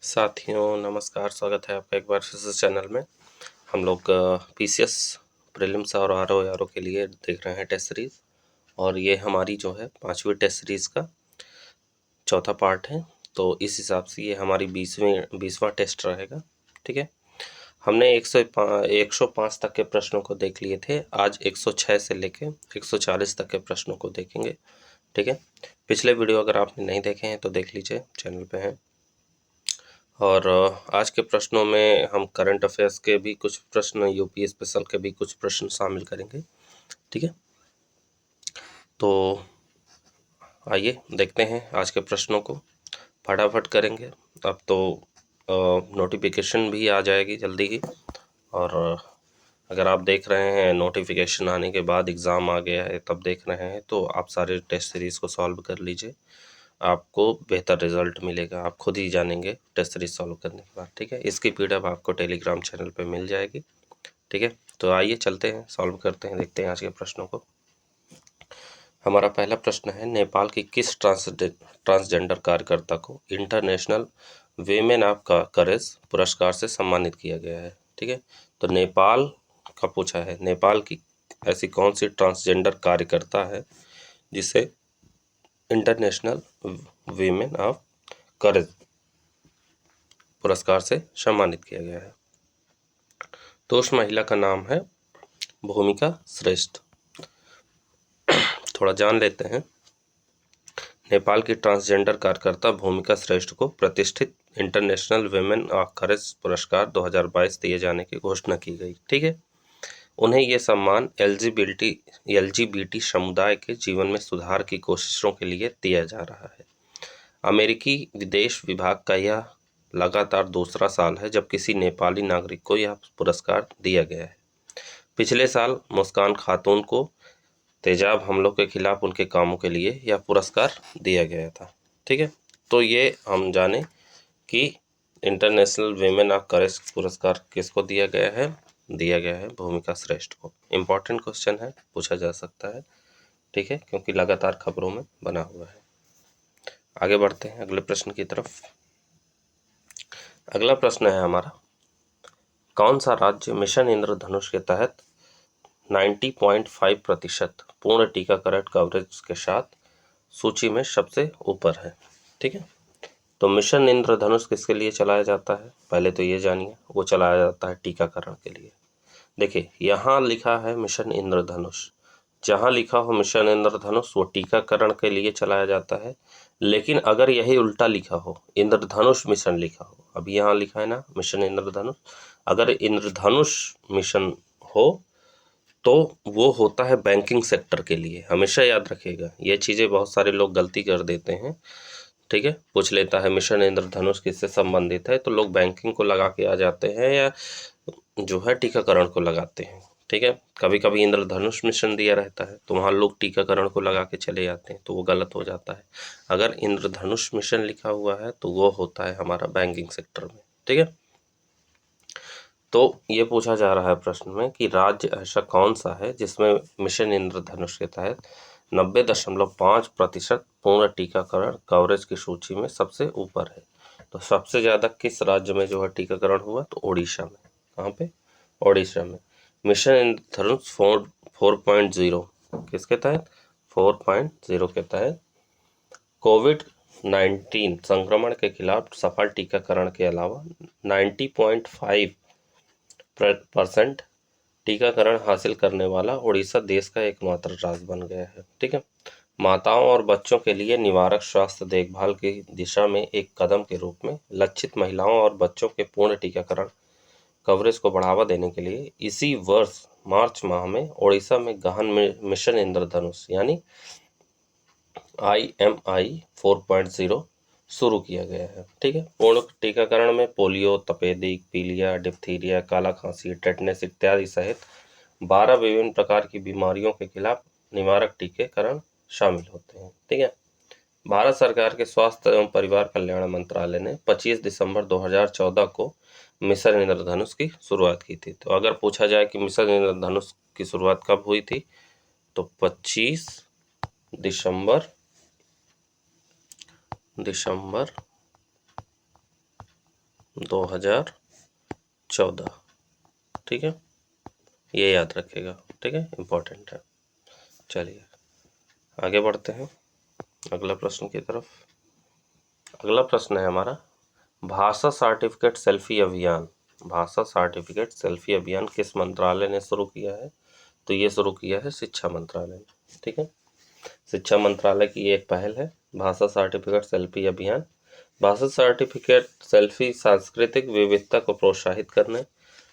साथियों नमस्कार, स्वागत है आपका एक बार फिर से चैनल में। हम लोग पीसीएस प्रीलिम्स और आरओ के लिए देख रहे हैं टेस्ट सीरीज़, और ये हमारी जो है 5वीं टेस्ट सीरीज़ का चौथा पार्ट है। तो इस हिसाब से ये हमारी 20वां टेस्ट रहेगा। ठीक है, हमने 105 तक के प्रश्नों को देख लिए थे। आज 106 से लेके 140 तक के प्रश्नों को देखेंगे। ठीक है, पिछले वीडियो अगर आपने नहीं देखे हैं तो देख लीजिए, चैनल पे हैं। और आज के प्रश्नों में हम करंट अफेयर्स के भी कुछ प्रश्न, यूपी स्पेशल के भी कुछ प्रश्न शामिल करेंगे। ठीक है, तो आइए देखते हैं आज के प्रश्नों को, फटाफट करेंगे। अब तो नोटिफिकेशन भी आ जाएगी जल्दी ही, और अगर आप देख रहे हैं नोटिफिकेशन आने के बाद एग्ज़ाम आ गया है तब देख रहे हैं, तो आप सारे टेस्ट सीरीज़ को सॉल्व कर लीजिए, आपको बेहतर रिजल्ट मिलेगा। आप खुद ही जानेंगे टेस्ट सीरीज सॉल्व करने के बाद। ठीक है, इसकी पीडीएफ आपको टेलीग्राम चैनल पे मिल जाएगी। ठीक है, तो आइए चलते हैं, सॉल्व करते हैं, देखते हैं आज के प्रश्नों को। हमारा पहला प्रश्न है, नेपाल की किस ट्रांसजेंडर कार्यकर्ता को इंटरनेशनल वीमेन ऑफ करेज पुरस्कार से सम्मानित किया गया है? ठीक है, तो नेपाल का पूछा है, नेपाल की ऐसी कौन सी ट्रांसजेंडर कार्यकर्ता है जिसे इंटरनेशनल वीमेन ऑफ करेज पुरस्कार से सम्मानित किया गया है? तो उस महिला का नाम है भूमिका श्रेष्ठ। थोड़ा जान लेते हैं। नेपाल की ट्रांसजेंडर कार्यकर्ता भूमिका श्रेष्ठ को प्रतिष्ठित इंटरनेशनल वुमेन ऑफ करेज पुरस्कार 2022 दिए जाने की घोषणा की गई। ठीक है, उन्हें यह सम्मान एलजीबीटी समुदाय के जीवन में सुधार की कोशिशों के लिए दिया जा रहा है। अमेरिकी विदेश विभाग का यह लगातार दूसरा साल है जब किसी नेपाली नागरिक को यह पुरस्कार दिया गया है। पिछले साल मुस्कान खातून को तेजाब हमलों के खिलाफ उनके कामों के लिए यह पुरस्कार दिया गया था। ठीक है, तो ये हम जाने कि इंटरनेशनल वीमेन ऑफ करेज पुरस्कार किसको दिया गया है? दिया गया है भूमिका श्रेष्ठ को। इम्पॉर्टेंट क्वेश्चन है, पूछा जा सकता है। ठीक है, क्योंकि लगातार खबरों में बना हुआ है। आगे बढ़ते हैं अगले प्रश्न की तरफ। अगला प्रश्न है हमारा, कौन सा राज्य मिशन इंद्रधनुष के तहत 90.5% पूर्ण टीकाकरण कवरेज के साथ सूची में सबसे ऊपर है? ठीक है, तो मिशन इंद्रधनुष किसके लिए चलाया जाता है? पहले तो ये जानिए, वो चलाया जाता है टीकाकरण के लिए। देखिए, यहाँ लिखा है मिशन इंद्रधनुष, जहाँ लिखा हो मिशन इंद्रधनुष वो टीकाकरण के लिए चलाया जाता है। लेकिन अगर यही उल्टा लिखा हो, इंद्रधनुष मिशन लिखा हो, अभी यहाँ लिखा है ना मिशन इंद्रधनुष, अगर इंद्रधनुष मिशन हो तो वो होता है बैंकिंग सेक्टर के लिए। हमेशा याद रखिएगा, ये चीज़ें बहुत सारे लोग गलती कर देते हैं। ठीक है, पूछ लेता है मिशन इंद्रधनुष किससे संबंधित है, तो लोग बैंकिंग को लगा के आ जाते हैं या जो है टीकाकरण को लगाते हैं। ठीक है, कभी कभी इंद्रधनुष मिशन दिया रहता है तो वहाँ लोग टीकाकरण को लगा के चले जाते हैं, तो वो गलत हो जाता है। अगर इंद्रधनुष मिशन लिखा हुआ है तो वो होता है हमारा बैंकिंग सेक्टर में। ठीक है, तो ये पूछा जा रहा है प्रश्न में कि राज्य ऐसा कौन सा है जिसमें मिशन इंद्रधनुष के तहत 90.5% पूर्ण टीकाकरण कवरेज की सूची में सबसे ऊपर है? तो सबसे ज़्यादा किस राज्य में जो है टीकाकरण हुआ? तो ओडिशा में। कहाँ पे? ओडिशा में। मिशन इंद्रधनुष 4.0 किसके तहत? 4.0 के तहत कोविड-19 संक्रमण के खिलाफ सफल टीकाकरण के अलावा 90.5% टीकाकरण हासिल करने वाला ओडिशा देश का एकमात्र राज्य बन गया है। ठीक है, माताओं और बच्चों के लिए निवारक स्वास्थ्य देखभाल की दिशा में एक कदम के रूप में लक्षित महिलाओं और बच्चों के पूर्ण टीकाकरण कवरेज को बढ़ावा देने के लिए इसी वर्ष मार्च माह में ओडिशा में गहन मिशन इंद्रधनुष यानी IMI 4.0 शुरू किया गया है। ठीक है, पूर्ण टीकाकरण में पोलियो, तपेदिक, पीलिया, डिप्थीरिया, काला खांसी, टेटनस इत्यादि सहित 12 विभिन्न प्रकार की बीमारियों के खिलाफ निवारक टीकाकरण शामिल होते हैं। ठीक है, भारत सरकार के स्वास्थ्य एवं परिवार कल्याण मंत्रालय ने 25 दिसंबर 2014 को मिशन इंद्रधनुष की शुरुआत की थी। तो अगर पूछा जाए कि मिशन इंद्रधनुष की शुरुआत कब हुई थी, तो 25 दिसंबर 2014। ठीक है, ये याद रखिएगा। ठीक है, इम्पोर्टेंट है। चलिए आगे बढ़ते हैं अगला प्रश्न की तरफ। अगला प्रश्न है हमारा, भाषा सर्टिफिकेट सेल्फी अभियान। भाषा सर्टिफिकेट सेल्फी अभियान किस मंत्रालय ने शुरू किया है? तो ये शुरू किया है शिक्षा मंत्रालय ने। ठीक है, शिक्षा मंत्रालय की एक पहल है भाषा सर्टिफिकेट सेल्फी अभियान। भाषा सर्टिफिकेट सेल्फी सांस्कृतिक विविधता को प्रोत्साहित करने,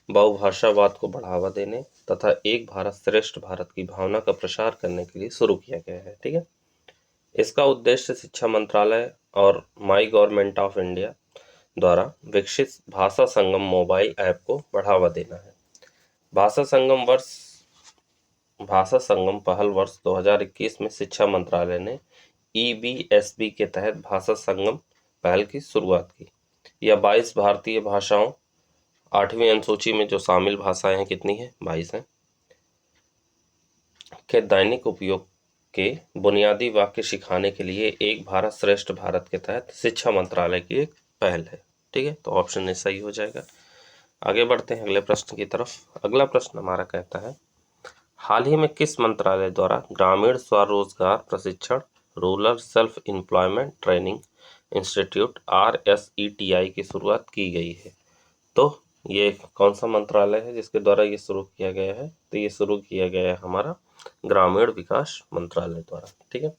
बहुभाषावाद को बढ़ावा देने तथा एक भारत श्रेष्ठ भारत की भावना का प्रसार करने के लिए शुरू किया गया है। ठीक है, इसका उद्देश्य शिक्षा मंत्रालय और माई गवर्नमेंट ऑफ इंडिया द्वारा विकसित भाषा संगम मोबाइल ऐप को बढ़ावा देना है। भाषा संगम पहल वर्ष 2021 में शिक्षा मंत्रालय ने EBSB के तहत भाषा संगम पहल की शुरुआत की। यह 22 भारतीय भाषाओं, 8वीं अनुसूची में जो शामिल भाषाएं हैं कितनी है? 22 हैं, के दैनिक उपयोग के बुनियादी वाक्य सिखाने के लिए एक भारत श्रेष्ठ भारत के तहत शिक्षा मंत्रालय की एक पहल है। ठीक है, तो ऑप्शन ए सही हो जाएगा। आगे बढ़ते हैं अगले प्रश्न की तरफ। अगला प्रश्न हमारा कहता है, हाल ही में किस मंत्रालय द्वारा ग्रामीण स्वरोजगार प्रशिक्षण rural self employment training institute RSETI की शुरुआत की गई है? तो ये कौन सा मंत्रालय है जिसके द्वारा ये शुरू किया गया है? तो ये शुरू किया गया है हमारा ग्रामीण विकास मंत्रालय द्वारा। ठीक है,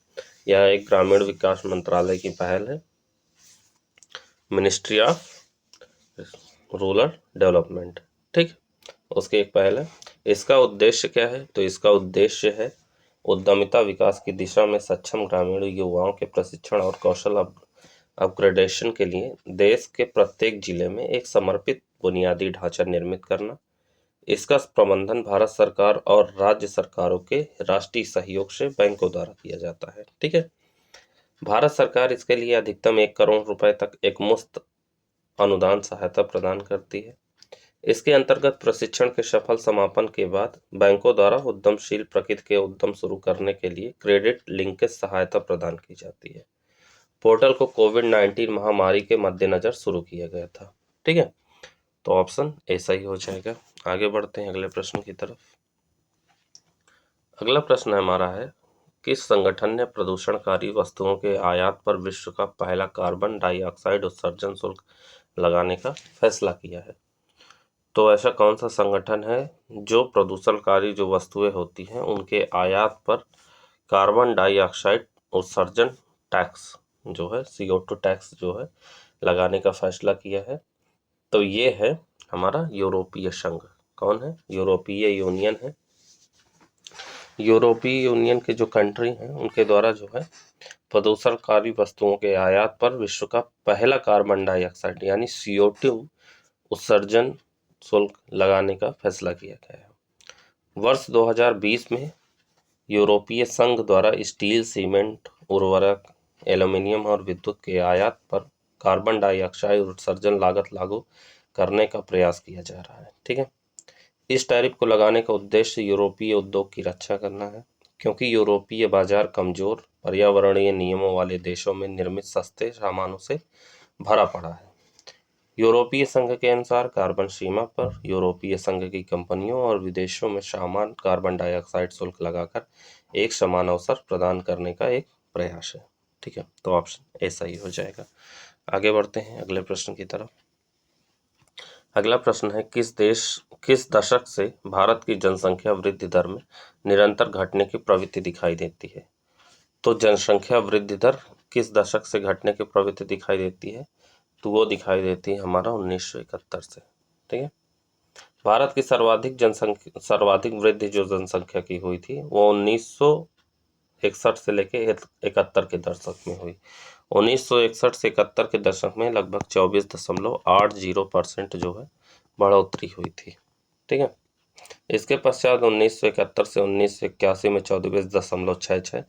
यह एक ग्रामीण विकास मंत्रालय की पहल है, मिनिस्ट्री ऑफ रूरल डेवलपमेंट। ठीक, उसकी एक पहल है। इसका उद्देश्य क्या है? तो इसका उद्देश्य है उद्यमिता विकास की दिशा में सक्षम ग्रामीण युवाओं के प्रशिक्षण और कौशल अपग्रेडेशन के लिए देश के प्रत्येक जिले में एक समर्पित बुनियादी ढांचा निर्मित करना। इसका प्रबंधन भारत सरकार और राज्य सरकारों के राष्ट्रीय सहयोग से बैंकों द्वारा किया जाता है। ठीक है, भारत सरकार इसके लिए अधिकतम 1 करोड़ रुपए तक एक मुफ्त अनुदान सहायता प्रदान करती है। इसके अंतर्गत प्रशिक्षण के सफल समापन के बाद बैंकों द्वारा उद्यमशील प्रकृति के उद्यम शुरू करने के लिए क्रेडिट लिंकेज सहायता प्रदान की जाती है। पोर्टल को कोविड-19 महामारी के मद्देनजर शुरू किया गया था। ठीक है, तो ऑप्शन ए सही हो जाएगा। आगे बढ़ते हैं अगले प्रश्न की तरफ। अगला प्रश्न हमारा है, किस संगठन ने प्रदूषणकारी वस्तुओं के आयात पर विश्व का पहला कार्बन डाइऑक्साइड उत्सर्जन शुल्क लगाने का फैसला किया है? तो ऐसा कौन सा संगठन है जो प्रदूषणकारी जो वस्तुएं होती हैं उनके आयात पर कार्बन डाइऑक्साइड उत्सर्जन टैक्स जो है CO2 टैक्स जो है लगाने का फैसला किया है? तो ये है हमारा यूरोपीय संघ। कौन है? यूरोपीय यूनियन है। यूरोपीय यूनियन के जो कंट्री हैं उनके द्वारा जो है प्रदूषणकारी वस्तुओं के आयात पर विश्व का पहला कार्बन डाइऑक्साइड यानी CO2 उत्सर्जन शुल्क लगाने का फैसला किया गया है। वर्ष 2020 में यूरोपीय संघ द्वारा स्टील, सीमेंट, उर्वरक, एल्यूमीनियम और विद्युत के आयात पर कार्बन डाइऑक्साइड उत्सर्जन लागत लागू करने का प्रयास किया जा रहा है। ठीक है, इस टैरिफ को लगाने का उद्देश्य यूरोपीय उद्योग की रक्षा करना है, क्योंकि यूरोपीय बाजार कमजोर पर्यावरणीय नियमों वाले देशों में निर्मित सस्ते सामानों से भरा पड़ा है। यूरोपीय संघ के अनुसार कार्बन सीमा पर यूरोपीय संघ की कंपनियों और विदेशों में समान कार्बन डाइऑक्साइड शुल्क लगाकर एक समान अवसर प्रदान करने का एक प्रयास है। ठीक है, तो ऑप्शन ए सही हो जाएगा। आगे बढ़ते हैं अगले प्रश्न की तरफ। अगला प्रश्न है, किस दशक से भारत की जनसंख्या वृद्धि दर में निरंतर घटने की प्रवृत्ति दिखाई देती है? तो जनसंख्या वृद्धि दर किस दशक से घटने की प्रवृत्ति दिखाई देती है? तो वो दिखाई देती है हमारा 1971 से। ठीक है, भारत की सर्वाधिक वृद्धि जो जनसंख्या की हुई थी वो 1961 से लेके 71 के दशक में हुई। 1961 से 71 के दशक में लगभग 24.80% जो है बढ़ोतरी हुई थी। ठीक है, इसके पश्चात 1971 से 1981 में 24.66,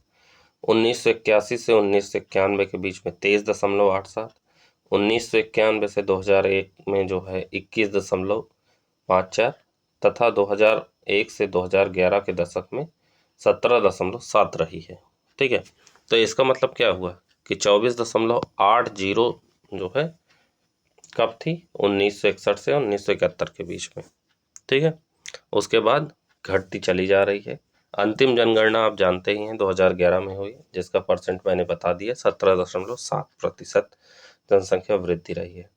1981 से 1991 के बीच में 23.87, 1991 से 2001 में जो है 21.54 तथा 2001 से 2011 के दशक में 17.7 रही है। ठीक है, तो इसका मतलब क्या हुआ कि 24.80 जो है कब थी? 1961 से 1971 के बीच में। ठीक है, उसके बाद घटती चली जा रही है। अंतिम जनगणना आप जानते ही हैं 2011 में हुई, जिसका परसेंट मैंने बता दिया, 17.7% जनसंख्या वृद्धि रही है।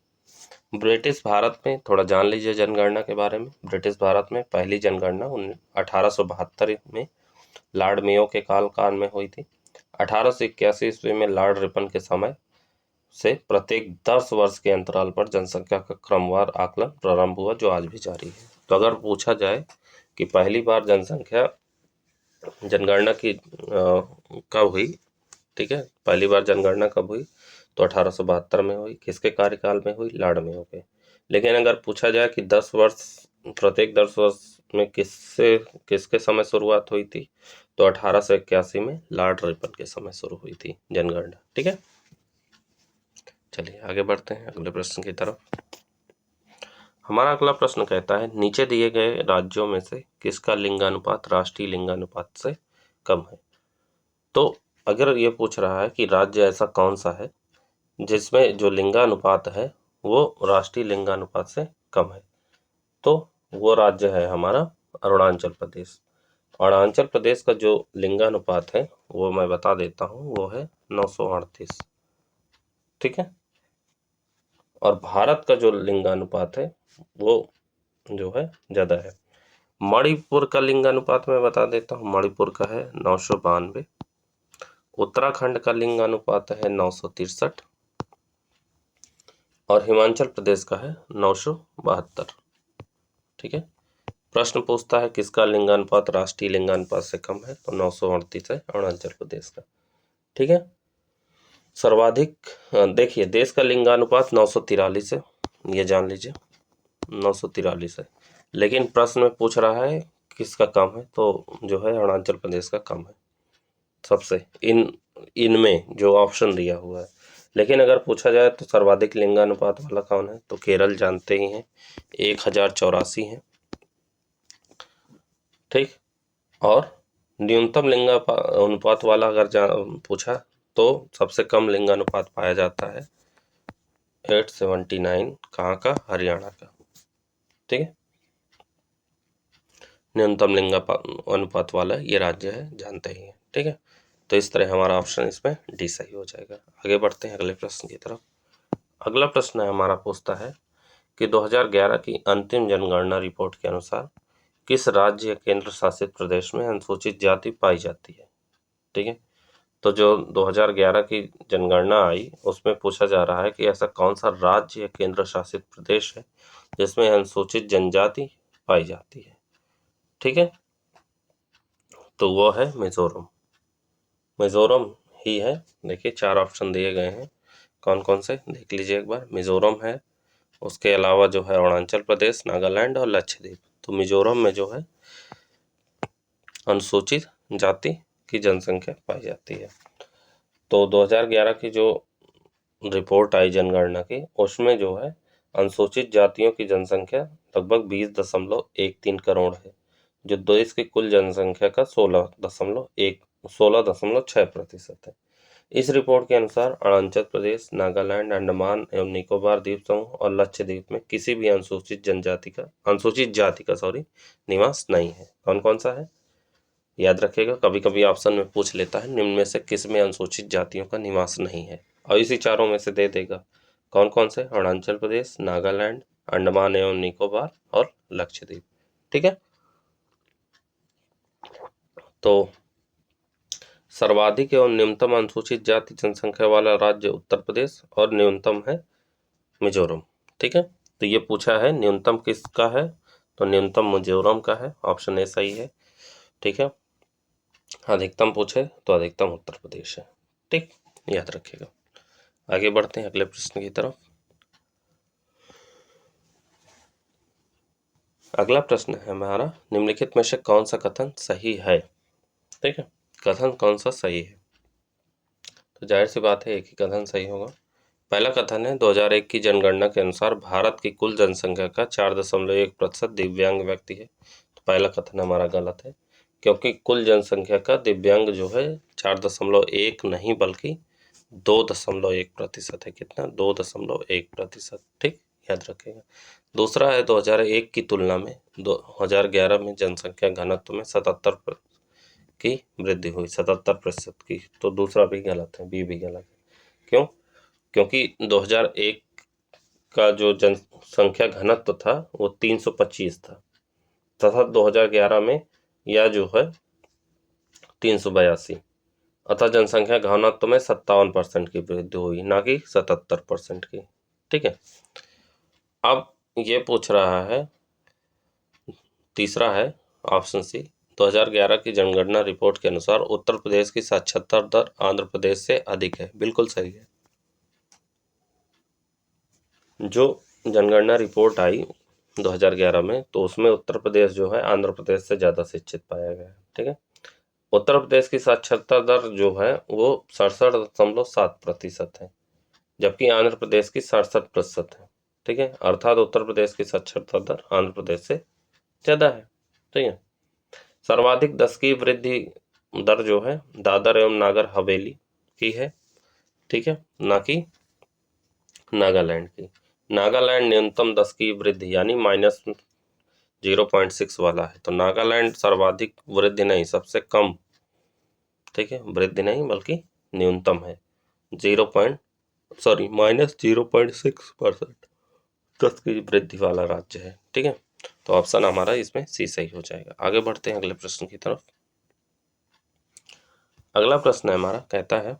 ब्रिटिश भारत में थोड़ा जान लीजिए जनगणना के बारे में। ब्रिटिश भारत में पहली जनगणना 1872 में लॉर्ड मेयो के काल में हुई थी। 1881 ईस्वी में लॉर्ड रिपन के समय से प्रत्येक 10 वर्ष के अंतराल पर जनसंख्या का क्रमवार आकलन प्रारंभ हुआ, जो आज भी जारी है। तो अगर पूछा जाए कि पहली बार जनगणना की कब हुई, ठीक है, पहली बार जनगणना कब हुई, तो 1872 में हुई। किसके कार्यकाल में हुई? लॉर्ड मेयो के। लेकिन अगर पूछा जाए कि प्रत्येक 10 वर्ष में किसके समय शुरुआत हुई थी, तो 1881 में लॉर्ड रिपन के समय शुरू हुई थी जनगणना। ठीक है, चलिए आगे बढ़ते हैं अगले प्रश्न की तरफ। हमारा अगला प्रश्न कहता है, नीचे दिए गए राज्यों में से किसका लिंगानुपात राष्ट्रीय लिंगानुपात से कम है? तो अगर ये पूछ रहा है कि राज्य ऐसा कौन सा है जिसमें जो लिंगानुपात है वो राष्ट्रीय लिंगानुपात से कम है, तो वो राज्य है हमारा अरुणाचल प्रदेश। अरुणाचल प्रदेश का जो लिंगानुपात है वो मैं बता देता हूँ, वो है 938। ठीक है, और भारत का जो लिंगानुपात है वो जो है ज़्यादा है। मणिपुर का लिंगानुपात मैं बता देता हूँ, मणिपुर का है 992। उत्तराखंड का लिंगानुपात है 963 और हिमाचल प्रदेश का है 972। ठीक है, प्रश्न पूछता है किसका लिंगानुपात राष्ट्रीय लिंगानुपात से कम है, तो 938 है अरुणाचल प्रदेश का। ठीक है, सर्वाधिक देखिए देश का लिंगानुपात 943 है, ये जान लीजिए 943 है। लेकिन प्रश्न में पूछ रहा है किसका कम है, तो जो है अरुणाचल प्रदेश का कम है सबसे, इनमें जो ऑप्शन दिया हुआ है। लेकिन अगर पूछा जाए तो सर्वाधिक लिंगानुपात वाला कौन है, तो केरल जानते ही हैं, 1084 है। ठीक, और न्यूनतम लिंगानुपात वाला अगर पूछा तो सबसे कम लिंगानुपात पाया जाता है 879, कहाँ का? हरियाणा का। ठीक है, न्यूनतम लिंगानुपात वाला ये राज्य है, जानते ही हैं। ठीक है, तो इस तरह हमारा ऑप्शन इसमें डी सही हो जाएगा। आगे बढ़ते हैं अगले प्रश्न की तरफ। अगला प्रश्न है हमारा, पूछता है कि 2011 की अंतिम जनगणना रिपोर्ट के अनुसार किस राज्य या केंद्र शासित प्रदेश में अनुसूचित जाति पाई जाती है? ठीक है, तो जो 2011 की जनगणना आई उसमें पूछा जा रहा है कि ऐसा कौन सा राज्य या केंद्र शासित प्रदेश है जिसमें अनुसूचित जनजाति पाई जाती है। ठीक है, तो वो है मिजोरम। मिजोरम ही है। देखिए 4 ऑप्शन दिए गए हैं, कौन कौन से देख लीजिए एक बार। मिजोरम है, उसके अलावा जो है अरुणाचल प्रदेश, नागालैंड और लक्षद्वीप। तो मिजोरम में जो है अनुसूचित जाति की जनसंख्या पाई जाती है। तो 2011 की जो रिपोर्ट आई जनगणना की, उसमें जो है अनुसूचित जातियों की जनसंख्या लगभग 20.13 करोड़ है, जो देश की कुल जनसंख्या का 16.6% है। इस रिपोर्ट के अनुसार अरुणाचल प्रदेश, नागालैंड, अंडमान एवं निकोबार द्वीप समूह और लक्षद्वीप में किसी भी अनुसूचित जाति का निवास नहीं है। कौन कौन सा है याद रखिएगा, कभी कभी ऑप्शन में पूछ लेता है निम्न में से किस में अनुसूचित जातियों का निवास नहीं है, और इसी चारों में से दे देगा। कौन कौन से? अरुणाचल प्रदेश, नागालैंड, अंडमान एवं निकोबार और लक्षद्वीप। ठीक है, तो सर्वाधिक एवं न्यूनतम अनुसूचित जाति जनसंख्या वाला राज्य उत्तर प्रदेश और न्यूनतम है मिजोरम। ठीक है, तो ये पूछा है न्यूनतम किसका है, तो न्यूनतम मिजोरम का है, ऑप्शन ए सही है। ठीक है, अधिकतम पूछे तो अधिकतम उत्तर प्रदेश है। ठीक, याद रखिएगा। आगे बढ़ते हैं अगले प्रश्न की तरफ। अगला प्रश्न है हमारा, निम्नलिखित में से कौन सा कथन सही है? ठीक है, कथन कौन सा सही है, तो जाहिर सी बात है एक ही कथन सही होगा। पहला कथन है 2001 की जनगणना के अनुसार भारत की कुल जनसंख्या का 4.1% दिव्यांग व्यक्ति है। तो पहला कथन हमारा गलत है, क्योंकि कुल जनसंख्या का दिव्यांग जो है 4.1 नहीं बल्कि 2.1% है। कितना? 2.1%। ठीक, याद रखेगा। दूसरा है 2001 की तुलना में 2011 में जनसंख्या घनत्व में 77 की वृद्धि हुई, 77% की। तो दूसरा भी गलत है, बी भी गलत है। क्यों? क्योंकि 2001 का जो जनसंख्या घनत्व था वो 325 था, तथा 2011 में यह जो है 382। अतः जनसंख्या घनत्व में 57% की वृद्धि हुई, ना कि 77% की। ठीक है। अब ये पूछ रहा है, तीसरा है ऑप्शन सी, 2011 की जनगणना रिपोर्ट के अनुसार उत्तर प्रदेश की साक्षरता दर आंध्र प्रदेश से अधिक है। बिल्कुल सही है। जो जनगणना रिपोर्ट आई 2011 में, तो उसमें उत्तर प्रदेश जो है आंध्र प्रदेश से ज़्यादा शिक्षित पाया गया है। ठीक है। उत्तर प्रदेश की साक्षरता दर जो है वो 67.7% है, जबकि आंध्र प्रदेश की 67% है। ठीक है, अर्थात उत्तर प्रदेश की साक्षरता दर आंध्र प्रदेश से ज़्यादा है। ठीक है। सर्वाधिक 10 की वृद्धि दर जो है दादर एवं नागर हवेली की है। ठीक है, ना कि नागालैंड की। नागालैंड न्यूनतम 10 की वृद्धि यानी -0.6 वाला है, तो नागालैंड सर्वाधिक वृद्धि नहीं, सबसे कम। ठीक है, वृद्धि नहीं बल्कि न्यूनतम है, -0.6%, 10 की वृद्धि वाला राज्य है। ठीक है, तो ऑप्शन हमारा इसमें सी सही हो जाएगा। आगे बढ़ते हैं अगले प्रश्न की तरफ। अगला प्रश्न है हमारा, कहता है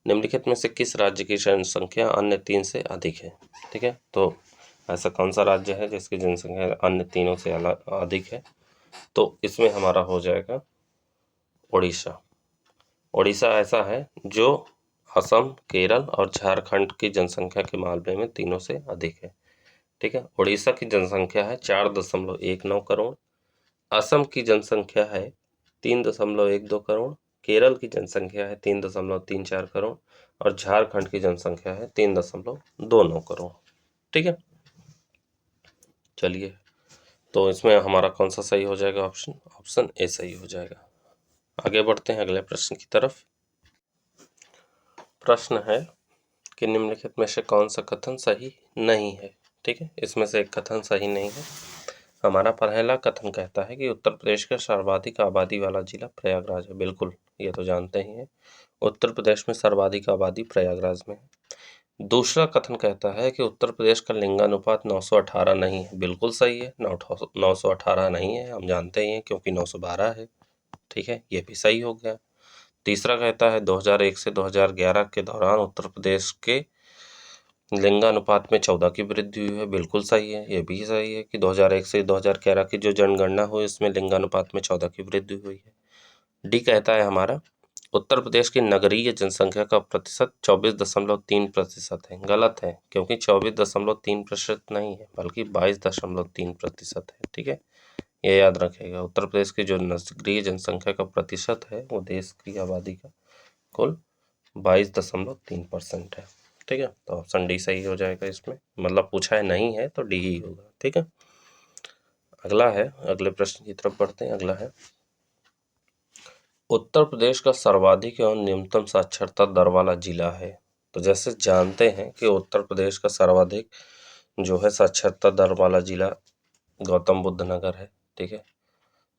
निम्नलिखित में से किस राज्य की जनसंख्या अन्य 3 से अधिक है। ठीक है, तो ऐसा कौन सा राज्य है जिसकी जनसंख्या अन्य तीनों से अधिक है? तो इसमें हमारा हो जाएगा उड़ीसा। उड़ीसा ऐसा है जो असम, केरल और झारखंड की जनसंख्या के मामले में तीनों से अधिक है। ठीक है, उड़ीसा की जनसंख्या है 4.19 करोड़, असम की जनसंख्या है 3.12 करोड़, केरल की जनसंख्या है 3.34 करोड़ और झारखंड की जनसंख्या है 3.29 करोड़। ठीक है, चलिए, तो इसमें हमारा कौन सा सही हो जाएगा? ऑप्शन ए सही हो जाएगा। आगे बढ़ते हैं अगले प्रश्न की तरफ। प्रश्न है कि निम्नलिखित में से कौन सा कथन सही नहीं है। ठीक है, इसमें से एक कथन सही नहीं है। हमारा पहला कथन कहता है कि उत्तर प्रदेश का सर्वाधिक आबादी वाला जिला प्रयागराज है। बिल्कुल, ये तो जानते ही हैं, उत्तर प्रदेश में सर्वाधिक आबादी प्रयागराज में है। दूसरा कथन कहता है कि उत्तर प्रदेश का लिंगानुपात 918 नहीं है। बिल्कुल सही है, 918 नहीं है, हम जानते ही हैं, क्योंकि 912 है। ठीक है, ये भी सही हो गया। तीसरा कहता है 2001 से 2011 के दौरान उत्तर प्रदेश के लिंगानुपात में 14 की वृद्धि हुई है। बिल्कुल सही है, ये भी सही है कि 2001 से 2011 की जो जनगणना हुई उसमें लिंगानुपात में 14 की वृद्धि हुई है। डी कहता है हमारा उत्तर प्रदेश की नगरीय जनसंख्या का प्रतिशत 24.3% है। गलत है, क्योंकि 24.3% नहीं है बल्कि 22.3% है। ठीक है, ये याद रखेगा। उत्तर प्रदेश की जो नगरीय जनसंख्या का प्रतिशत है वो देश की आबादी का कुल 22.3% है। ठीक है, तो ऑप्शन डी सही हो जाएगा इसमें, मतलब पूछा है नहीं है तो डी ही होगा। ठीक है, अगला है, अगले प्रश्न की तरफ बढ़ते हैं। अगला है उत्तर प्रदेश का सर्वाधिक एवं न्यूनतम साक्षरता दर वाला जिला है। तो जैसे जानते हैं कि उत्तर प्रदेश का सर्वाधिक जो है साक्षरता दर वाला जिला गौतम बुद्ध नगर है। ठीक है,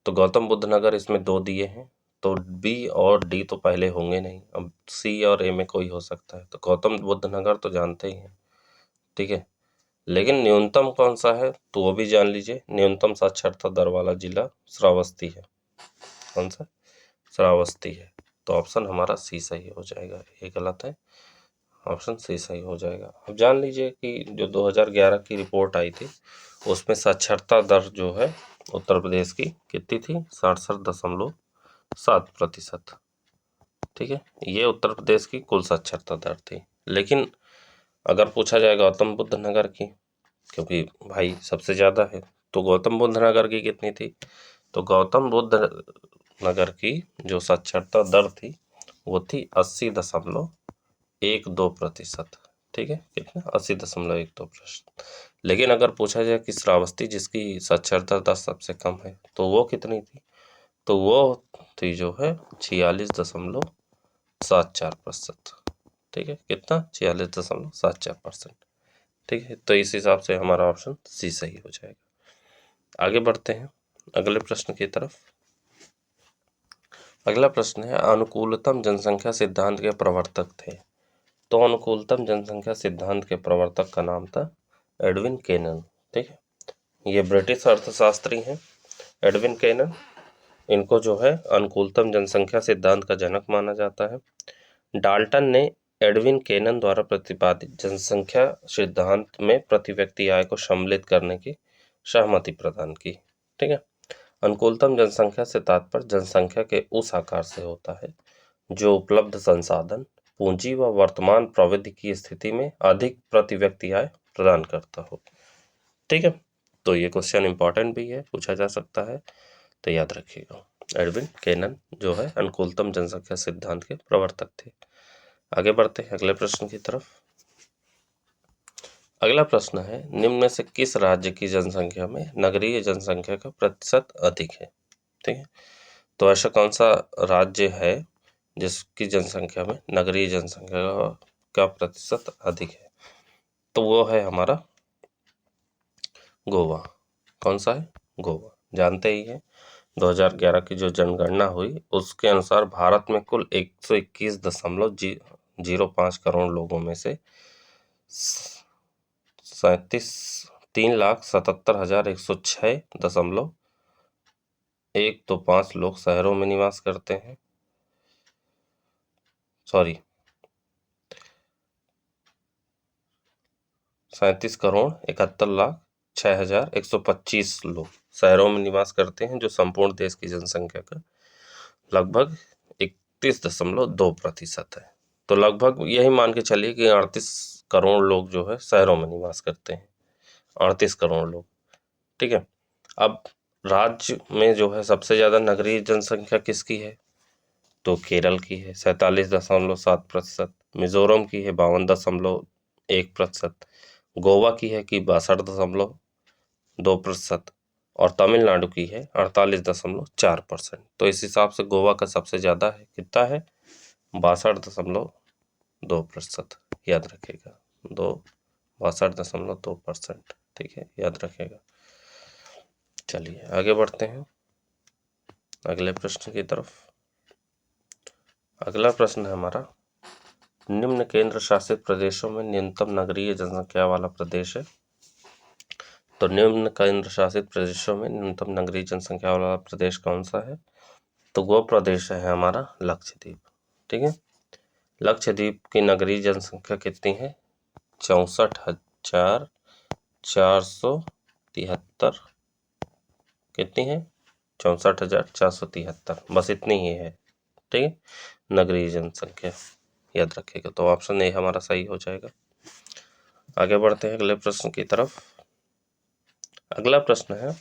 तो गौतम बुद्ध नगर इसमें 2 दिए हैं, तो बी और डी तो पहले होंगे नहीं, अब सी और ए में कोई हो सकता है। तो गौतम बुद्ध नगर तो जानते ही हैं। ठीक है, लेकिन न्यूनतम कौन सा है तो वो भी जान लीजिए। न्यूनतम साक्षरता दर वाला जिला श्रावस्ती है। कौन सा? श्रावस्ती है। तो ऑप्शन हमारा सी सही हो जाएगा, ये गलत है, ऑप्शन सी सही हो जाएगा। अब जान लीजिए कि जो 2011 की रिपोर्ट आई थी उसमें साक्षरता दर जो है उत्तर प्रदेश की कितनी थी? 67.7%। ठीक है, ये उत्तर प्रदेश की कुल साक्षरता दर थी। लेकिन अगर पूछा जाए गौतम बुद्ध नगर की, क्योंकि भाई सबसे ज़्यादा है, तो गौतम बुद्ध नगर की कितनी थी? तो गौतम बुद्ध नगर की जो साक्षरता दर थी वो थी 80.12%। ठीक है, कितना? 80.12%। लेकिन अगर पूछा जाए कि श्रावस्ती जिसकी साक्षरता दर सबसे कम है तो वो कितनी थी? तो वो थी जो है 46.74%। ठीक है, कितना 46.74%। ठीक है, तो इस हिसाब से हमारा ऑप्शन सी सही हो जाएगा। आगे बढ़ते हैं अगले प्रश्न की तरफ। अगला प्रश्न है, अनुकूलतम जनसंख्या सिद्धांत के प्रवर्तक थे। तो अनुकूलतम जनसंख्या सिद्धांत के प्रवर्तक का नाम था एडविन केनन। ठीक है, ये ब्रिटिश अर्थशास्त्री हैं एडविन केनन। इनको जो है अनुकूलतम जनसंख्या सिद्धांत का जनक माना जाता है। डाल्टन ने एडविन केनन द्वारा प्रतिपादित जनसंख्या सिद्धांत में प्रति व्यक्ति आय को सम्मिलित करने की सहमति प्रदान की। ठीक है, अनुकूलतम जनसंख्या से तात्पर्य जनसंख्या के उस आकार से होता है जो उपलब्ध संसाधन, पूंजी व वर्तमान प्रवृत्ति की स्थिति में अधिक प्रति व्यक्ति आय प्रदान करता हो। ठीक है, तो ये क्वेश्चन इंपॉर्टेंट भी है, पूछा जा सकता है, तो याद रखिएगा। एडविन केनन जो है अनुकूलतम जनसंख्या सिद्धांत के प्रवर्तक थे। आगे बढ़ते हैं अगले प्रश्न की तरफ। अगला प्रश्न है, निम्न में से किस राज्य की जनसंख्या में नगरीय जनसंख्या का प्रतिशत अधिक है। ठीक है, तो ऐसा कौन सा राज्य है जिसकी जनसंख्या में नगरीय जनसंख्या का प्रतिशत अधिक है। तो वो है हमारा गोवा। कौन सा है? गोवा। जानते ही हैं 2011 की जो जनगणना हुई उसके अनुसार भारत में कुल 121.05 करोड़ लोगों में से 3,77,106.125 लोग शहरों में निवास करते हैं। 37,71,06,125 लोग शहरों में निवास करते हैं, जो संपूर्ण देश की जनसंख्या का लगभग 31.2% है। तो लगभग यही मान के चलिए कि 38 करोड़ लोग जो है शहरों में निवास करते हैं, 38 करोड़ लोग। ठीक है, अब राज्य में जो है सबसे ज़्यादा नगरीय जनसंख्या किसकी है, तो केरल की है 47.7%, मिजोरम की है 52.1%, गोवा की है कि 62.2% और तमिलनाडु की है 48.4%। तो इस हिसाब से गोवा का सबसे ज़्यादा है, कितना है 62.2%। याद रखिएगा 62.2%। ठीक है, याद रखिएगा। चलिए आगे बढ़ते हैं अगले प्रश्न की तरफ। अगला प्रश्न है हमारा, निम्न केंद्र शासित प्रदेशों में न्यूनतम नगरीय जनसंख्या वाला प्रदेश है। तो निम्न केंद्र शासित प्रदेशों में न्यूनतम नगरीय जनसंख्या वाला प्रदेश कौन सा है, तो वो प्रदेश है हमारा लक्षद्वीप। ठीक है, लक्षद्वीप की नगरीय जनसंख्या कितनी है, 64,473। कितनी है, 64,473, बस इतनी ही है। ठीक है, नगरीय जनसंख्या, याद रखिएगा। तो ऑप्शन ए हमारा सही हो जाएगा। आगे बढ़ते हैं अगले प्रश्न की तरफ। अगला प्रश्न है,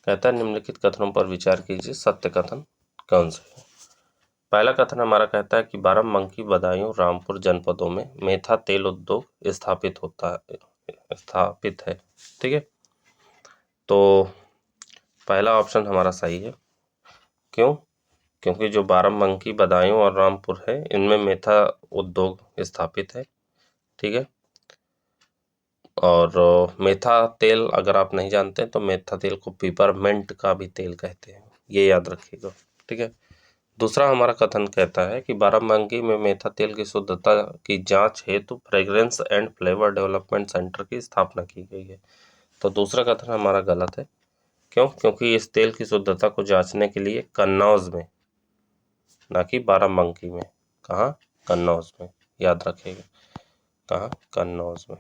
कहता है निम्नलिखित कथनों पर विचार कीजिए, सत्य कथन कौन से है। पहला कथन हमारा कहता है कि बाराबंकी, बदायूं, रामपुर जनपदों में मेथा तेल उद्योग स्थापित है। ठीक है, तो पहला ऑप्शन हमारा सही है। क्यों? क्योंकि जो बाराबंकी, बदायूं और रामपुर है इनमें मेथा उद्योग स्थापित है। ठीक है, और मेथा तेल अगर आप नहीं जानते तो मेथा तेल को पिपरमेंट का भी तेल कहते हैं, ये याद रखिएगा। ठीक है, दूसरा हमारा कथन कहता है कि बाराबंकी में मेथा तेल की शुद्धता की जांच हेतु fragrance and flavour development centre की स्थापना की गई है। तो दूसरा कथन हमारा गलत है। क्यों? क्योंकि इस तेल की शुद्धता को जांचने के लिए कन्नौज में, ना कि बाराबंकी में। कहाँ? कन्नौज में, याद रखिएगा। कहाँ? कन्नौज में।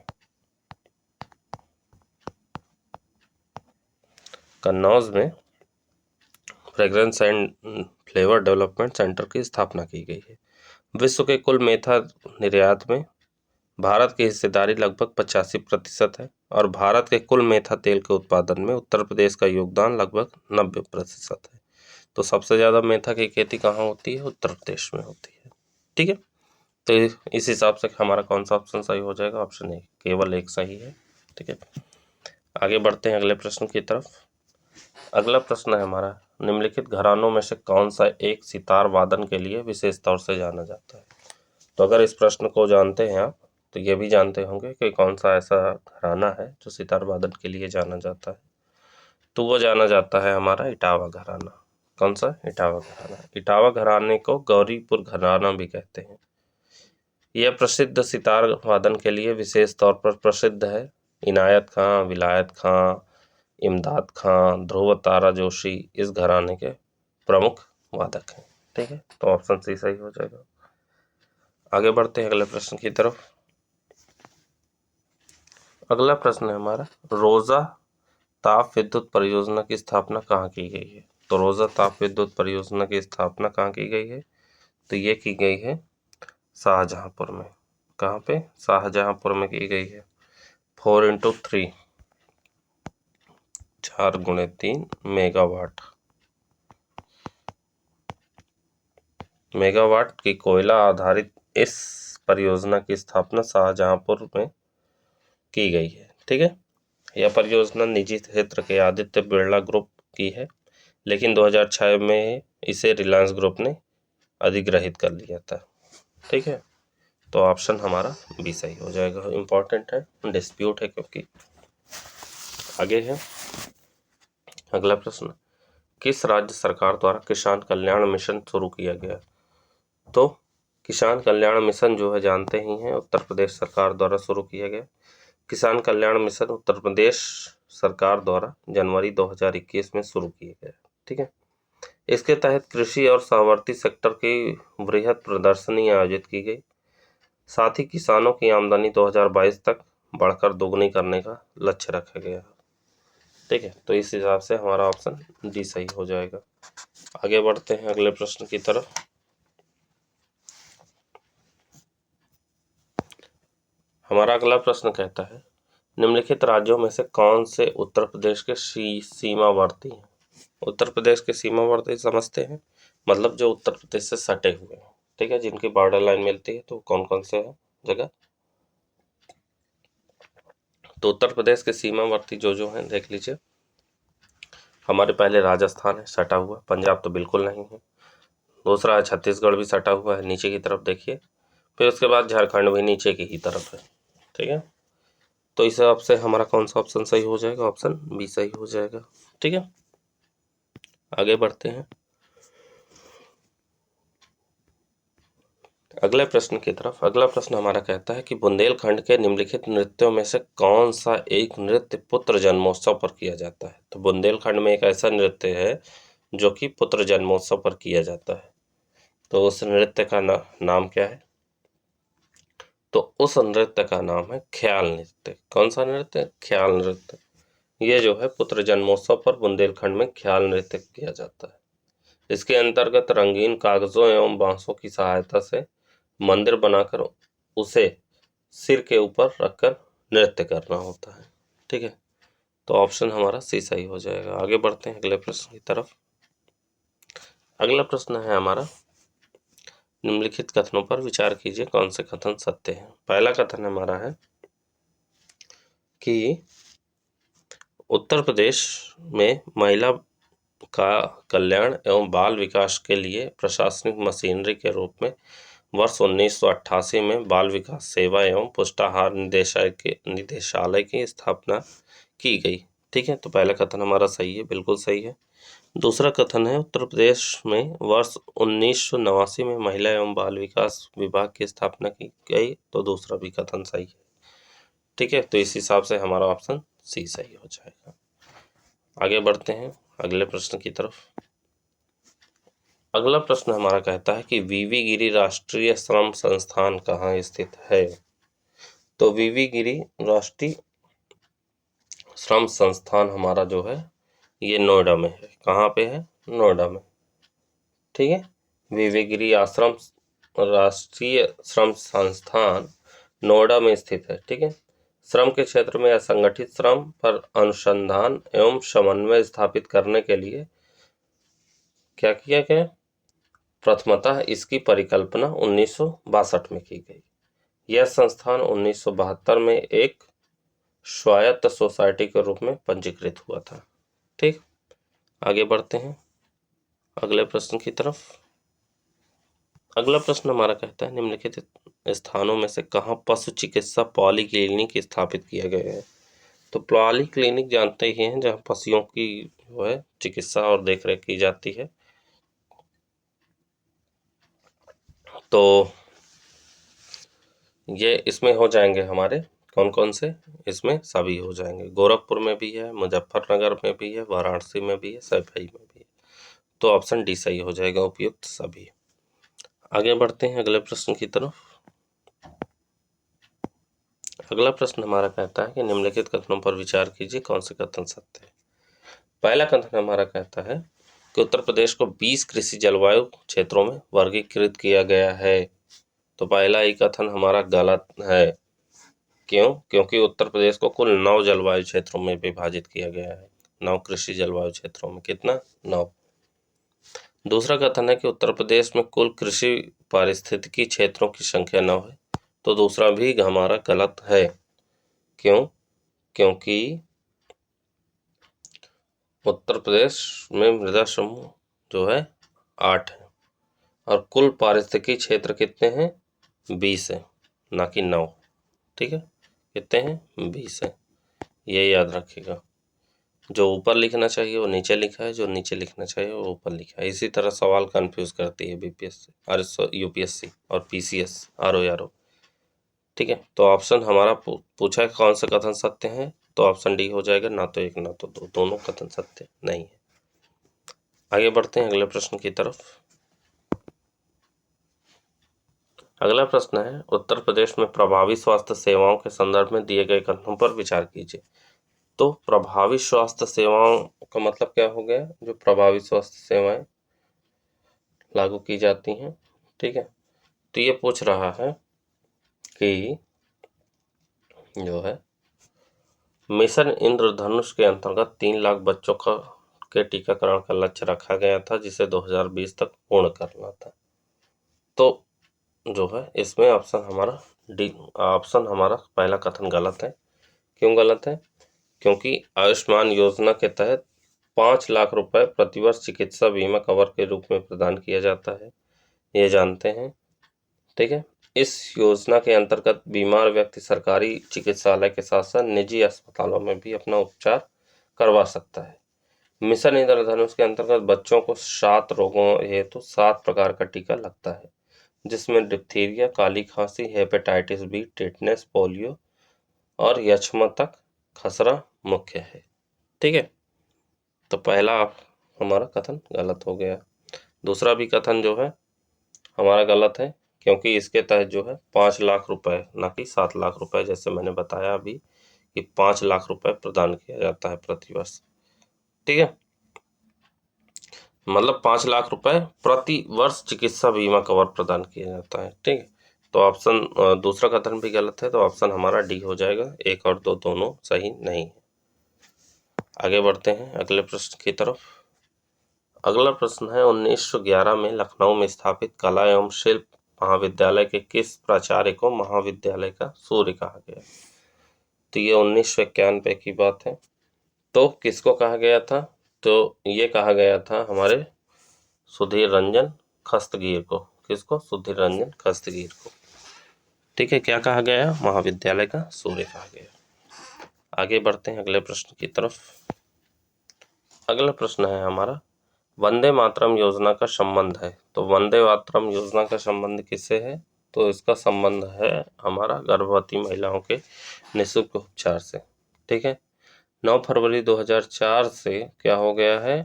कन्नौज में fragrance and flavour development centre की स्थापना की गई है। विश्व के कुल मेथा निर्यात में भारत की हिस्सेदारी लगभग 85% है और भारत के कुल मेथा तेल के उत्पादन में उत्तर प्रदेश का योगदान लगभग 90% है। तो सबसे ज़्यादा मेथा की खेती कहाँ होती है? उत्तर प्रदेश में होती है। ठीक है, तो इस हिसाब से हमारा कौन सा ऑप्शन सही हो जाएगा? ऑप्शन ए, केवल एक सही है। ठीक है, आगे बढ़ते हैं अगले प्रश्न की तरफ। अगला प्रश्न है हमारा, निम्नलिखित घरानों में से कौन सा एक सितार वादन के लिए विशेष तौर से जाना जाता है। तो अगर इस प्रश्न को जानते हैं आप तो ये भी जानते होंगे कि कौन सा ऐसा घराना है जो सितार वादन के लिए जाना जाता है। तो वो जाना जाता है हमारा इटावा घराना। कौन सा? इटावा घराना। इटावा घराने को गौरीपुर घराना भी कहते हैं। यह प्रसिद्ध सितार वादन के लिए विशेष तौर पर प्रसिद्ध है। इनायत खां, विलायत खां, इमदाद खां, ध्रुव तारा जोशी इस घराने के प्रमुख वादक हैं। ठीक है, तो ऑप्शन सी सही हो जाएगा। आगे बढ़ते हैं अगले प्रश्न की तरफ। अगला प्रश्न है हमारा, रोजा ताप विद्युत परियोजना की स्थापना कहाँ की गई है? तो रोजा ताप विद्युत परियोजना की स्थापना कहाँ की गई है? तो ये की गई है शाहजहांपुर में। कहाँ पे? शाहजहांपुर में की गई है। 4x3 4x3 मेगावाट की कोयला आधारित इस परियोजना की स्थापना शाहजहांपुर में की गई है। ठीक है, यह परियोजना निजी क्षेत्र के आदित्य बिरला ग्रुप की है, लेकिन 2006 में इसे रिलायंस ग्रुप ने अधिग्रहित कर लिया था। ठीक है, तो ऑप्शन हमारा बी सही हो जाएगा। इम्पोर्टेंट है, डिस्प्यूट है क्योंकि। आगे है अगला प्रश्न, किस राज्य सरकार द्वारा किसान कल्याण मिशन शुरू किया गया? तो किसान कल्याण मिशन जो है जानते ही हैं, उत्तर प्रदेश सरकार द्वारा शुरू किया गया। किसान कल्याण मिशन उत्तर प्रदेश सरकार द्वारा जनवरी 2021 में शुरू किया गया। ठीक है, इसके तहत कृषि और सहवर्ती सेक्टर की वृहद प्रदर्शनी आयोजित की गई। साथ ही किसानों की आमदनी 2022 तक बढ़कर दोगुनी करने का लक्ष्य रखा गया। ठीक है, तो इस हिसाब से हमारा ऑप्शन डी सही हो जाएगा। आगे बढ़ते हैं अगले प्रश्न की तरफ। हमारा अगला प्रश्न कहता है, निम्नलिखित राज्यों में से कौन से उत्तर प्रदेश के सीमावर्ती हैं? उत्तर प्रदेश के सीमावर्ती समझते हैं, मतलब जो उत्तर प्रदेश से सटे हुए हैं। ठीक है, जिनकी बॉर्डर लाइन मिलती है, तो कौन कौन से है जगह? तो उत्तर प्रदेश के सीमावर्ती जो हैं देख लीजिए। हमारे पहले राजस्थान है सटा हुआ, पंजाब तो बिल्कुल नहीं है। दूसरा है छत्तीसगढ़ भी सटा हुआ है, नीचे की तरफ देखिए। फिर उसके बाद झारखंड भी नीचे की ही तरफ है। ठीक है, तो इस हिसाब से हमारा कौन सा ऑप्शन सही हो जाएगा? ऑप्शन बी सही हो जाएगा। ठीक है, आगे बढ़ते हैं अगले प्रश्न की तरफ। अगला प्रश्न हमारा कहता है कि बुंदेलखंड के निम्नलिखित नृत्यों में से कौन सा एक नृत्य पुत्र जन्मोत्सव पर किया जाता है? तो बुंदेलखंड में एक ऐसा नृत्य है जो कि पुत्र जन्मोत्सव पर किया जाता है। तो उस नृत्य का नाम क्या है? तो उस नृत्य का नाम है ख्याल नृत्य। कौन सा नृत्य? ख्याल नृत्य। ये जो है पुत्र जन्मोत्सव पर बुंदेलखंड में ख्याल नृत्य किया जाता है। इसके अंतर्गत रंगीन कागजों एवं बांसों की सहायता से मंदिर बनाकर उसे सिर के ऊपर रखकर नृत्य करना होता है। ठीक है, तो ऑप्शन हमारा सी सही हो जाएगा। आगे बढ़ते हैं अगले प्रश्न की तरफ। अगला प्रश्न है हमारा, निम्नलिखित कथनों पर विचार कीजिए, कौन से कथन सत्य हैं? पहला कथन हमारा है कि उत्तर प्रदेश में महिला का कल्याण एवं बाल विकास के लिए प्रशासनिक मशीनरी के रूप में वर्ष 1988 में बाल विकास सेवा एवं पुष्टाहार निदेशालय की स्थापना की गई। ठीक है, तो पहला कथन हमारा सही है, बिल्कुल सही है। दूसरा कथन है, उत्तर प्रदेश में वर्ष 1989 में महिला एवं बाल विकास विभाग की स्थापना की गई। तो दूसरा भी कथन सही है। ठीक है, तो इस हिसाब से हमारा ऑप्शन सी सही हो जाएगा। आगे बढ़ते हैं अगले प्रश्न की तरफ। अगला प्रश्न हमारा कहता है कि वीवी गिरी राष्ट्रीय श्रम संस्थान कहाँ स्थित है? तो वीवी गिरी राष्ट्रीय श्रम संस्थान हमारा जो है ये नोएडा में है। कहाँ पे है? नोएडा में। ठीक है, वीवी गिरी आश्रम राष्ट्रीय श्रम संस्थान नोएडा में स्थित है। ठीक है, श्रम के क्षेत्र में असंगठित श्रम पर अनुसंधान एवं समन्वय स्थापित करने के लिए क्या किया गया? प्रथमतः इसकी परिकल्पना 1962 में की गई। यह संस्थान 1972 में एक स्वायत्त सोसाइटी के रूप में पंजीकृत हुआ था। ठीक, आगे बढ़ते हैं अगले प्रश्न की तरफ। अगला प्रश्न हमारा कहता है निम्नलिखित स्थानों में से कहाँ पशु चिकित्सा पॉलीक्लिनिक स्थापित किया गया है। तो पॉलीक्लिनिक जानते ही हैं, जहाँ पशुओं की जो है चिकित्सा और देखरेख की जाती है। तो ये इसमें हो जाएंगे हमारे कौन कौन से, इसमें सभी हो जाएंगे। गोरखपुर में भी है, मुजफ्फरनगर में भी है, वाराणसी में भी है, सैफई में भी है। तो ऑप्शन डी सही हो जाएगा, उपयुक्त सभी। आगे बढ़ते हैं अगले प्रश्न की तरफ। अगला प्रश्न हमारा कहता है कि निम्नलिखित कथनों पर विचार कीजिए, कौन से कथन सत्य है। पहला कथन हमारा कहता है कि उत्तर प्रदेश को 20 कृषि जलवायु क्षेत्रों में वर्गीकृत किया गया है। तो पहला ही कथन हमारा गलत है। क्यों? क्योंकि उत्तर प्रदेश को कुल 9 जलवायु क्षेत्रों में विभाजित किया गया है। 9 कृषि जलवायु क्षेत्रों में, कितना? 9। दूसरा कथन है कि उत्तर प्रदेश में कुल कृषि पारिस्थितिकी क्षेत्रों की संख्या 9 है। तो दूसरा भी हमारा गलत है। क्यों? क्योंकि उत्तर प्रदेश में मृदा समूह जो है 8 है और कुल पारिस्थितिकी क्षेत्र कितने हैं? 20 है, ना कि 9। ठीक है, कितने हैं? 20 है। ये याद रखिएगा। जो ऊपर लिखना चाहिए वो नीचे लिखा है, जो नीचे लिखना चाहिए वो ऊपर लिखा है। इसी तरह सवाल कंफ्यूज करती है बीपीएससी और यूपीएससी और पीसीएस आरओ। ठीक है, तो ऑप्शन हमारा पूछा है कौन सा कथन सत्य है, तो ऑप्शन डी हो जाएगा। ना तो एक ना तो दो, दोनों कथन सत्य नहीं है। आगे बढ़ते हैं अगले प्रश्न की तरफ। अगला प्रश्न है उत्तर प्रदेश में प्रभावी स्वास्थ्य सेवाओं के संदर्भ में दिए गए कथनों पर विचार कीजिए। तो प्रभावी स्वास्थ्य सेवाओं का मतलब क्या हो गया? जो प्रभावी स्वास्थ्य सेवाएं लागू की जाती हैं। ठीक है, तो ये पूछ रहा है कि जो है मिशन इंद्रधनुष के अंतर्गत 3 लाख बच्चों के टीकाकरण का लक्ष्य रखा गया था, जिसे 2020 तक पूर्ण करना था। तो जो है इसमें ऑप्शन हमारा डी, ऑप्शन हमारा पहला कथन गलत है। क्यों गलत है? क्योंकि आयुष्मान योजना के तहत 5 लाख रुपए प्रतिवर्ष चिकित्सा बीमा कवर के रूप में प्रदान किया जाता है, ये जानते हैं। ठीक है, इस योजना के अंतर्गत बीमार व्यक्ति सरकारी चिकित्सालय के साथ साथ निजी अस्पतालों में भी अपना उपचार करवा सकता है। मिशन इंद्रधनुष के अंतर्गत बच्चों को 7 रोगों हेतु 7 प्रकार का टीका लगता है, जिसमें डिप्थीरिया, काली खांसी, हेपेटाइटिस बी, टेटनस, पोलियो और यक्ष्मा खसरा मुख्य है। ठीक है, तो पहला हमारा कथन गलत हो गया। दूसरा भी कथन जो है हमारा गलत है, क्योंकि इसके तहत जो है 5 लाख रुपए, ना कि 7 लाख रुपए, जैसे मैंने बताया अभी कि 5 लाख रुपए प्रदान किया जाता है प्रतिवर्ष। ठीक है, मतलब 5 लाख रुपए प्रति वर्ष चिकित्सा बीमा कवर प्रदान किया जाता है। ठीक है, तो ऑप्शन दूसरा कथन भी गलत है, तो ऑप्शन हमारा डी हो जाएगा। 1 और 2 दोनों सही नहीं है। आगे बढ़ते हैं अगले प्रश्न की तरफ। अगला प्रश्न है 1911 में लखनऊ में स्थापित कला एवं शिल्प महाविद्यालय के किस प्राचार्य को महाविद्यालय का सूर्य कहा गया? तो ये 1991 की बात है। तो किसको कहा गया था? तो ये कहा गया था हमारे सुधीर रंजन खस्तगीर को। किसको? सुधीर रंजन खस्तगीर को। ठीक है, क्या कहा गया? महाविद्यालय का सूर्य कहा गया। आगे बढ़ते हैं अगले प्रश्न की तरफ। अगला प्रश्न है हमारा वंदे मातरम योजना का संबंध है। तो वंदे मातरम योजना का संबंध किससे है? तो इसका संबंध है हमारा गर्भवती महिलाओं के निःशुल्क उपचार से। ठीक है, 9 फरवरी 2004 से क्या हो गया है?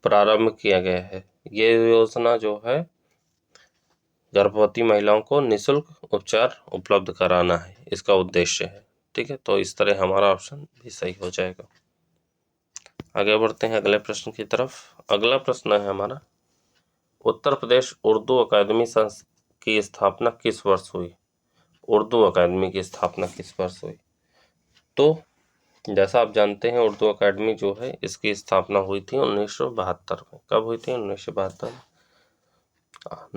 प्रारंभ किया गया है। ये योजना जो है गर्भवती महिलाओं को निःशुल्क उपचार उपलब्ध कराना है, इसका उद्देश्य है। ठीक है, तो इस तरह हमारा ऑप्शन भी सही हो जाएगा। आगे बढ़ते हैं अगले प्रश्न की तरफ। अगला प्रश्न है हमारा उत्तर प्रदेश उर्दू अकादमी की स्थापना किस वर्ष हुई? उर्दू अकादमी की स्थापना किस वर्ष हुई? तो जैसा आप जानते हैं उर्दू अकादमी जो है इसकी स्थापना हुई थी 1972 में। कब हुई थी? 1972 में।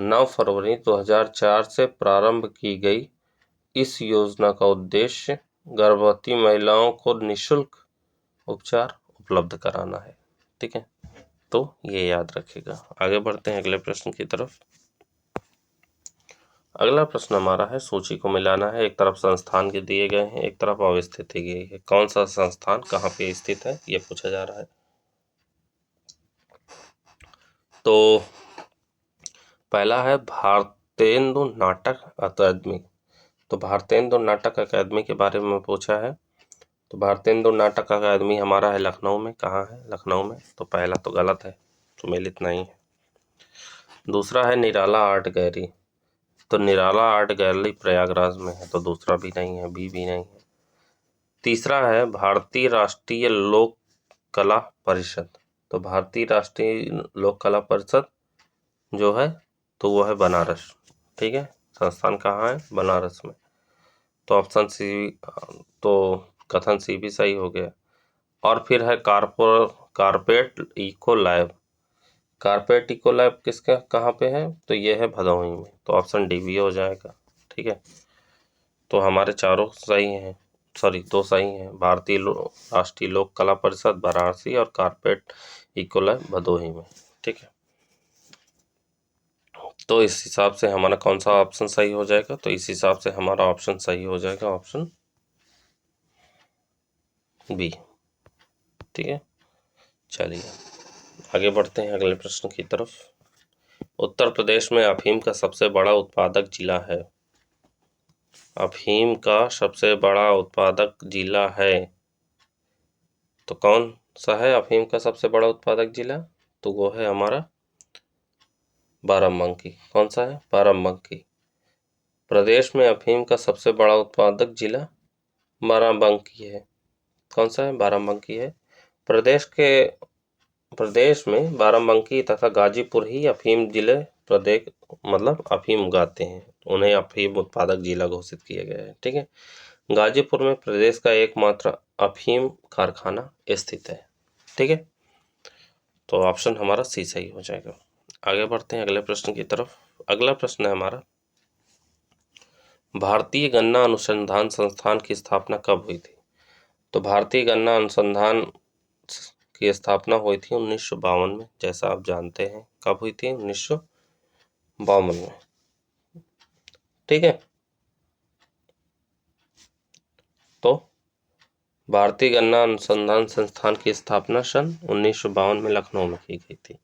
9 फरवरी 2004 से प्रारंभ की गई इस योजना का उद्देश्य गर्भवती महिलाओं को निःशुल्क उपचार उपलब्ध कराना है। ठीक है, तो ये याद रखिएगा। आगे बढ़ते हैं अगले प्रश्न की तरफ। अगला प्रश्न हमारा है, सूची को मिलाना है। एक तरफ संस्थान के दिए गए हैं, एक तरफ अवस्थिति दी गई है। कौन सा संस्थान कहाँ पे स्थित है, ये पूछा जा रहा है। तो पहला है भारतेंदु नाटक अकादमी। तो भारतेंदु नाटक अकादमी के बारे में पूछा है। तो भारतेंदु नाटक अकादमी हमारा है लखनऊ में। कहाँ है, लखनऊ में। तो पहला तो गलत है, सुमेलित नहीं है। दूसरा है निराला आर्ट गैलरी। तो निराला आर्ट गैलरी प्रयागराज में है, तो दूसरा भी नहीं है, बी भी नहीं है। तीसरा है भारतीय राष्ट्रीय लोक कला परिषद। तो भारतीय राष्ट्रीय लोक कला परिषद जो है तो वो है बनारस। ठीक है, संस्थान कहाँ है, बनारस में। तो ऑप्शन सी, तो कथन सी भी सही हो गया। और फिर है carpet eco lab. Carpet eco lab किसका कहाँ पे है, तो ये है भदोही में। तो ऑप्शन डी भी हो जाएगा। ठीक है, तो हमारे चारों सही हैं, सॉरी दो सही हैं। भारतीय राष्ट्रीय लोक कला परिषद वाराणसी और कारपेट इको लैब भदोही में। ठीक है, तो इस हिसाब से हमारा कौन सा ऑप्शन सही हो जाएगा, तो इस हिसाब से हमारा ऑप्शन सही हो जाएगा, ऑप्शन बी। ठीक है, चलिए आगे बढ़ते हैं अगले प्रश्न की तरफ। उत्तर प्रदेश में अफीम का सबसे बड़ा उत्पादक जिला है। अफीम का सबसे बड़ा उत्पादक जिला है, तो कौन सा है अफीम का सबसे बड़ा उत्पादक जिला, तो वो है हमारा बाराबंकी। कौन सा है, बाराबंकी। प्रदेश में अफीम का सबसे बड़ा उत्पादक जिला बाराबंकी है। कौन सा है, बाराबंकी है। प्रदेश में बाराबंकी तथा गाजीपुर ही अफीम जिले प्रदेश मतलब अफीम उगाते हैं, उन्हें अफीम उत्पादक जिला घोषित किया गया है। ठीक है, गाजीपुर में प्रदेश का एकमात्र अफीम कारखाना स्थित है। ठीक है, तो ऑप्शन हमारा सी सही हो जाएगा। आगे बढ़ते हैं अगले प्रश्न की तरफ। अगला प्रश्न है हमारा, भारतीय गन्ना अनुसंधान संस्थान की स्थापना कब हुई थी। तो भारतीय गन्ना अनुसंधान की स्थापना हुई थी 1952 में, जैसा आप जानते हैं। कब हुई थी, 1952 में। ठीक है, तो भारतीय गन्ना अनुसंधान संस्थान की स्थापना सन 1952 में लखनऊ में की गई थी।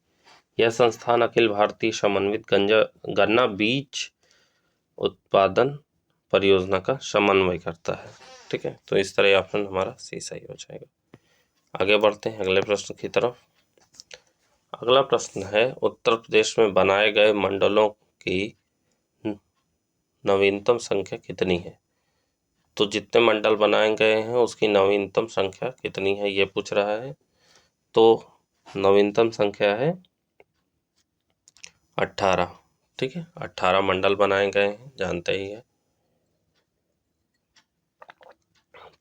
यह संस्थान अखिल भारतीय समन्वित गन्ना बीज उत्पादन परियोजना का समन्वय करता है। ठीक है, तो इस तरह ऑप्शन हमारा सी सही हो जाएगा। आगे बढ़ते हैं अगले प्रश्न की तरफ। अगला प्रश्न है, उत्तर प्रदेश में बनाए गए मंडलों की नवीनतम संख्या कितनी है। तो जितने मंडल बनाए गए हैं उसकी नवीनतम संख्या कितनी है, ये पूछ रहा है। तो नवीनतम संख्या है 18। ठीक है, 18 मंडल बनाए गए हैं, जानते ही है।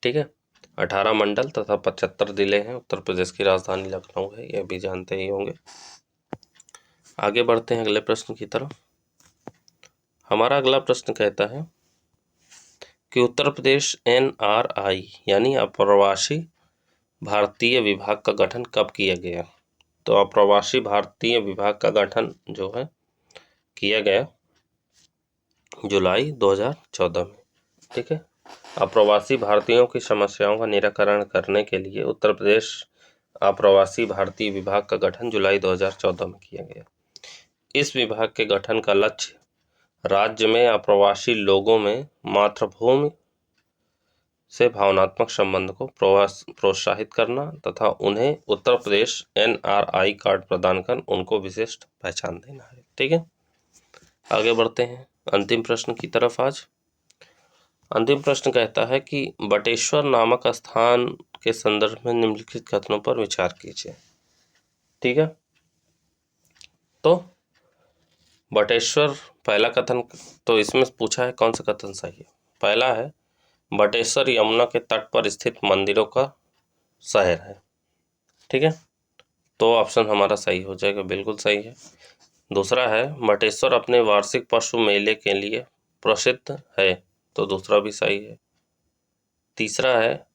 ठीक है, 18 मंडल तथा 75 जिले हैं। उत्तर प्रदेश की राजधानी लखनऊ है, यह भी जानते ही होंगे। आगे बढ़ते हैं अगले प्रश्न की तरफ। हमारा अगला प्रश्न कहता है कि उत्तर प्रदेश NRI यानी अप्रवासी भारतीय विभाग का गठन कब किया गया। तो अप्रवासी भारतीय विभाग का गठन जो है किया गया जुलाई 2014 में। ठीक है, अप्रवासी भारतीयों की समस्याओं का निराकरण करने के लिए उत्तर प्रदेश अप्रवासी भारतीय विभाग का गठन जुलाई 2014 में किया गया। इस विभाग के गठन का लक्ष्य राज्य में अप्रवासी लोगों में मातृभूमि से भावनात्मक संबंध को प्रोत्साहित करना तथा उन्हें उत्तर प्रदेश NRI कार्ड प्रदान कर उनको विशिष्ट पहचान देना है। ठीक है, आगे बढ़ते हैं अंतिम प्रश्न की तरफ। आज अंतिम प्रश्न कहता है कि बटेश्वर नामक स्थान के संदर्भ में निम्नलिखित कथनों पर विचार कीजिए। ठीक है, तो बटेश्वर पहला कथन, तो इसमें पूछा है कौन सा कथन सही है। पहला है बटेश्वर यमुना के तट पर स्थित मंदिरों का शहर है। ठीक है, तो ऑप्शन हमारा सही हो जाएगा, बिल्कुल सही है। दूसरा है बटेश्वर अपने वार्षिक पशु मेले के लिए प्रसिद्ध है, तो दूसरा भी सही है। तीसरा है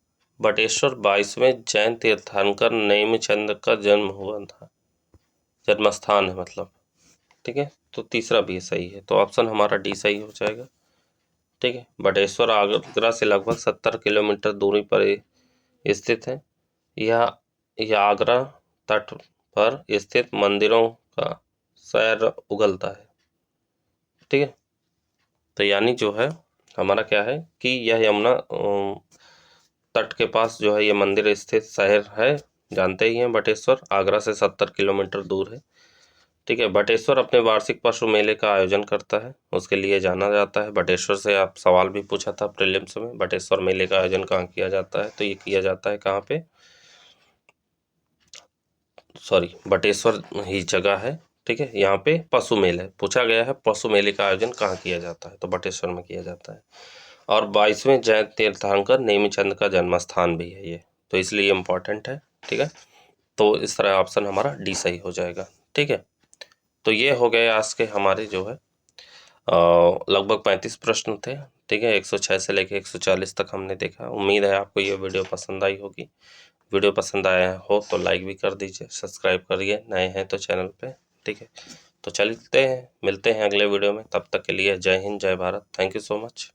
बटेश्वर 22वें जैन तीर्थंकर नेमिचंद का जन्म हुआ था, जन्मस्थान है मतलब। ठीक है, तो तीसरा भी सही है, तो ऑप्शन हमारा डी सही हो जाएगा। ठीक है, बटेश्वर आगरा से लगभग 70 किलोमीटर दूरी पर स्थित है। यह आगरा तट पर स्थित मंदिरों का शहर उगलता है। ठीक है, तो यानी जो है हमारा क्या है कि यह यमुना तट के पास जो है ये मंदिर स्थित शहर है, जानते ही हैं बटेश्वर, आगरा से 70 किलोमीटर दूर है। ठीक है, बटेश्वर अपने वार्षिक पशु मेले का आयोजन करता है, उसके लिए जाना जाता है। बटेश्वर से आप सवाल भी पूछा था प्रीलिम्स में, बटेश्वर मेले का आयोजन कहाँ किया जाता है, तो ये किया जाता है कहाँ पे, सॉरी बटेश्वर ही जगह है। ठीक है, यहाँ पे पशु मेले पूछा गया है, पशु मेले का आयोजन कहाँ किया जाता है, तो बटेश्वर में किया जाता है। और 22वें जैन तीर्थंकर नेमिचंद का जन्म स्थान भी है ये, तो इसलिए इम्पोर्टेंट है। ठीक है, तो इस तरह ऑप्शन हमारा डी सही हो जाएगा। ठीक है, तो ये हो गए आज के हमारे जो है लगभग 35 प्रश्न थे। ठीक है, 106 से लेके 140 तक हमने देखा। उम्मीद है आपको ये वीडियो पसंद आई होगी। वीडियो पसंद आया हो तो लाइक भी कर दीजिए, सब्सक्राइब करिए नए हैं तो चैनल पे। ठीक है, तो चलते हैं, मिलते हैं अगले वीडियो में, तब तक के लिए जय हिंद, जय Bharat, thank you so much.